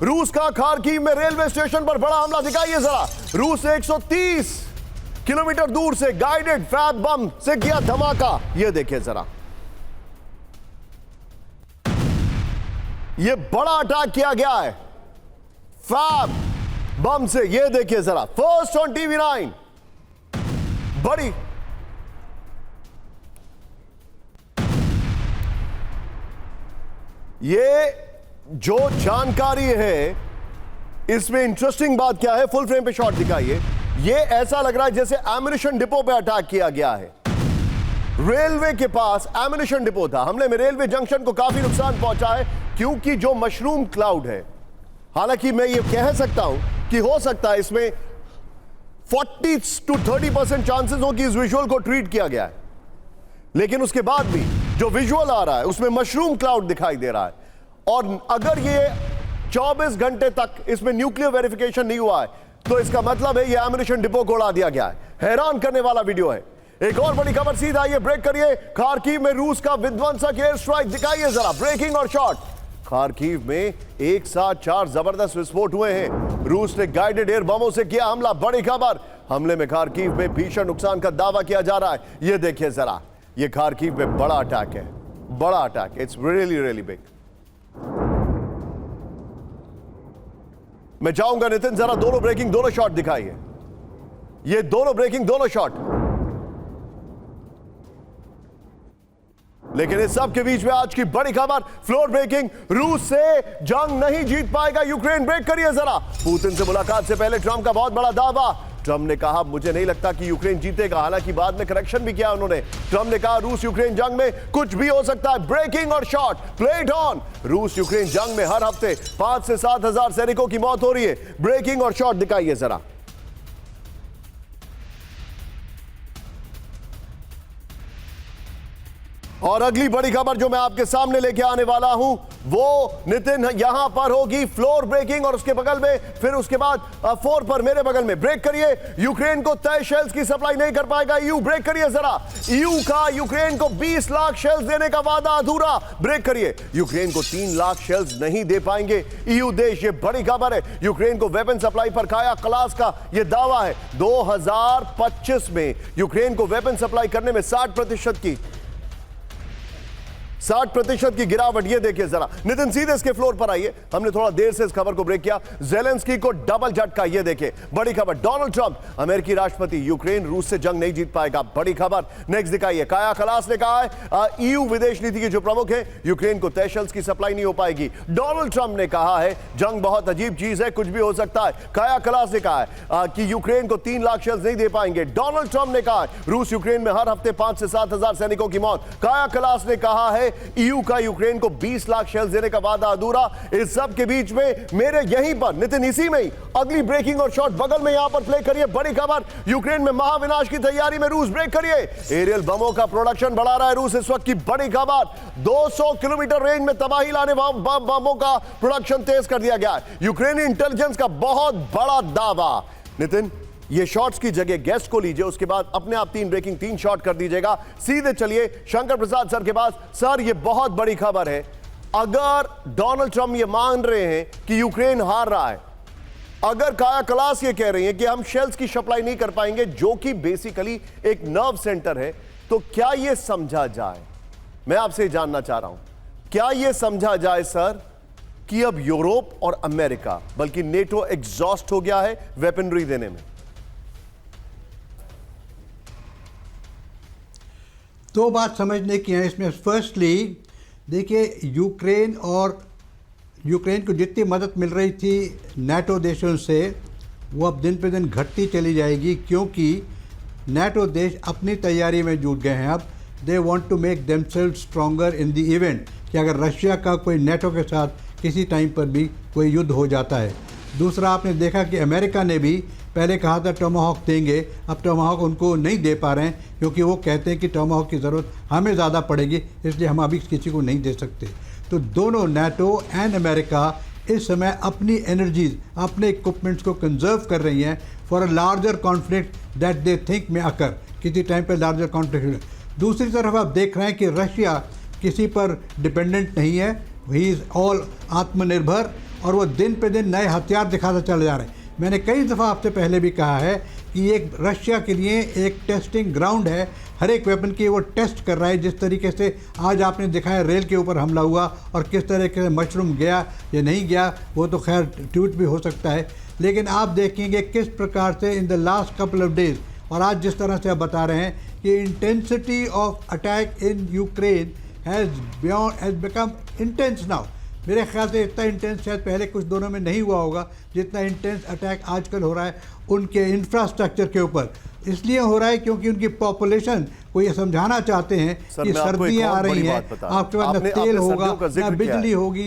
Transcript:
रूस का खार्किव में रेलवे स्टेशन पर बड़ा हमला, दिखाइए जरा। रूस से 130 किलोमीटर दूर से गाइडेड फैब बम से किया धमाका, यह देखिए जरा। यह बड़ा अटैक किया गया है फैब बम से, यह देखिए जरा। फर्स्ट ऑन टीवी 9, बड़ी ये जो जानकारी है इसमें इंटरेस्टिंग बात क्या है, फुल फ्रेम पे शॉट दिखाइए। ये ऐसा लग रहा है जैसे एम्युनिशन डिपो पे अटैक किया गया है। रेलवे के पास एम्युनिशन डिपो था, हमले में रेलवे जंक्शन को काफी नुकसान पहुंचा है क्योंकि जो मशरूम क्लाउड है, हालांकि मैं ये कह सकता हूं कि हो सकता है इसमें 40 to 30% चांसेस हो कि इस विजुअल को ट्रीट किया गया है, लेकिन उसके बाद भी जो विजुअल आ रहा है उसमें मशरूम क्लाउड दिखाई दे रहा है। और अगर ये 24 घंटे तक इसमें न्यूक्लियर वेरिफिकेशन नहीं हुआ है तो इसका मतलब है ये एम्युनिशन डिपो को उड़ा दिया गया है। हैरान करने वाला वीडियो है। एक और बड़ी खबर, सीधा ये ब्रेक करिए। खार्किव में रूस का विध्वंसक एयर स्ट्राइक, दिखाइए जरा ब्रेकिंग और शॉट। खार्किव में एक साथ 4 जबरदस्त विस्फोट हुए हैं। रूस ने गाइडेड एयर बमों से किया हमला, बड़ी खबर। हमले में खार्किव में भीषण नुकसान का दावा किया जा रहा है। यह देखिए जरा, यह खार्किव में बड़ा अटैक है, बड़ा attack. It's really really big. मैं चाहूंगा नितिन जरा दोनों ब्रेकिंग, दोनों शॉट दिखाइए। ये दोनों ब्रेकिंग, दोनों शॉट। लेकिन इस सब के बीच में आज की बड़ी खबर, फ्लोर ब्रेकिंग, रूस से जंग नहीं जीत पाएगा यूक्रेन। ब्रेक करिए जरा। पुतिन से मुलाकात से पहले ट्रंप का बहुत बड़ा दावा। ट्रंप ने कहा मुझे नहीं लगता कि यूक्रेन जीतेगा, हालांकि बाद में करेक्शन भी किया उन्होंने। ट्रंप ने कहा रूस यूक्रेन जंग में कुछ भी हो सकता है। ब्रेकिंग और शॉट, प्ले इट ऑन। रूस यूक्रेन जंग में हर हफ्ते 5 से 7 हजार सैनिकों की मौत हो रही है। ब्रेकिंग और शॉट दिखाइए जरा। और अगली बड़ी खबर जो मैं आपके सामने लेके आने वाला हूं वो नितिन यहां पर होगी, फ्लोर ब्रेकिंग, और उसके बगल में, फिर उसके बाद 4 पर मेरे बगल में। ब्रेक करिए। यूक्रेन को तय शेल्स की सप्लाई नहीं कर पाएगा ईयू। ब्रेक करिए जरा। ईयू का यूक्रेन को 20 लाख शेल्स देने का वादा अधूरा। ब्रेक करिए। यूक्रेन को 3 लाख शेल्स नहीं दे पाएंगे ईयू देश, ये बड़ी खबर है। यूक्रेन को वेपन सप्लाई पर काया क्लास का यह दावा है। 2025 में यूक्रेन को वेपन सप्लाई करने में 60% की गिरावट, ये देखिए जरा। नितिन सीधे इसके फ्लोर पर आइए, हमने थोड़ा देर से इस खबर को ब्रेक किया। ज़ेलेंस्की को डबल झटका, ये देखिए बड़ी खबर। डोनाल्ड ट्रंप अमेरिकी राष्ट्रपति, यूक्रेन रूस से जंग नहीं जीत पाएगा, बड़ी खबर। नेक्स्ट दिखाइए। काया कलास ने कहा है ईयू विदेश नीति के जो प्रमुख हैं, यूक्रेन को तय शेल्स की सप्लाई नहीं हो पाएगी। डोनाल्ड ट्रंप ने कहा है जंग बहुत अजीब चीज है, कुछ भी हो सकता है। काया कलास ने कहा है कि यूक्रेन को 3 लाख शेल्स नहीं दे पाएंगे। डोनाल्ड ट्रंप ने कहा है रूस यूक्रेन में हर हफ्ते 5 से 7 हजार सैनिकों की मौत। काया कलास ने कहा है ईयू का यूक्रेन को 20 लाख शेल्स देने का वादा अधूरा। इस सब के बीच में मेरे यहीं पर नितिन, इसी में ही अगली ब्रेकिंग और शॉट बगल में यहां पर प्ले करिए। बड़ी खबर, यूक्रेन में महाविनाश की तैयारी में रूस। ब्रेक करिए। एरियल बमों का प्रोडक्शन बढ़ा रहा है रूस इस वक्त की बड़ी खबर। 200 किलोमीटर रेंज में तबाही लाने बमों का प्रोडक्शन तेज कर दिया गया है। यूक्रेनी इंटेलिजेंस का बहुत बड़ा दावा। नितिन, ये शॉट्स की जगह गेस्ट को लीजिए, उसके बाद अपने आप 3 ब्रेकिंग 3 शॉट कर दीजिएगा। सीधे चलिए शंकर प्रसाद सर के पास। सर, ये बहुत बड़ी खबर है। अगर डोनाल्ड ट्रंप ये मान रहे हैं कि यूक्रेन हार रहा है, अगर काया कलास ये कह रही है कि हम शेल्स की सप्लाई नहीं कर पाएंगे, जो कि बेसिकली एक नर्व सेंटर है, तो क्या यह समझा जाए, मैं आपसे जानना चाह रहा हूं, क्या यह समझा जाए सर कि अब यूरोप और अमेरिका, बल्कि नेटो एग्जॉस्ट हो गया है वेपनरी देने में? 2 बात समझने की है इसमें। फर्स्टली देखिए, यूक्रेन को जितनी मदद मिल रही थी नाटो देशों से, वो अब दिन पे दिन घटती चली जाएगी, क्योंकि नाटो देश अपनी तैयारी में जुट गए हैं। अब they want to make themselves stronger in the event कि अगर रशिया का कोई नाटो के साथ किसी टाइम पर भी कोई युद्ध हो जाता है। दूसरा, आपने देखा कि अमेरिका ने भी पहले कहा था टोमाहॉक देंगे, अब टोमाहॉक उनको नहीं दे पा रहे हैं, क्योंकि वो कहते हैं कि टोमाहॉक की ज़रूरत हमें ज़्यादा पड़ेगी, इसलिए हम अभी किसी को नहीं दे सकते। तो दोनों नाटो एंड अमेरिका इस समय अपनी एनर्जीज, अपने इक्विपमेंट्स को कंजर्व कर रही हैं for a larger conflict that they think में अकर, किसी टाइम पर लार्जर कॉन्फ्लिक्ट। दूसरी तरफ आप देख रहे हैं कि रशिया किसी पर डिपेंडेंट नहीं है, ही इज़ ऑल आत्मनिर्भर, और वो दिन पे दिन नए हथियार दिखाते चले जा रहे हैं। मैंने कई दफ़ा आपसे पहले भी कहा है कि एक रशिया के लिए एक टेस्टिंग ग्राउंड है, हर एक वेपन की वो टेस्ट कर रहा है। जिस तरीके से आज आपने दिखाया रेल के ऊपर हमला हुआ और किस तरीके से मशरूम गया या नहीं गया, वो तो खैर ट्वीट भी हो सकता है, लेकिन आप देखेंगे किस प्रकार से in the last couple of days और आज जिस तरह से आप बता रहे हैं कि intensity of attack in Ukraine has become intense now. मेरे ख्याल से इतना इंटेंस शायद पहले कुछ दोनों में नहीं हुआ होगा जितना इंटेंस अटैक आजकल हो रहा है उनके इंफ्रास्ट्रक्चर के ऊपर। इसलिए हो रहा है क्योंकि उनकी पॉपुलेशन को ये समझाना चाहते हैं कि सर्दियाँ आ रही हैं, आपके पास न तेल होगा न बिजली होगी।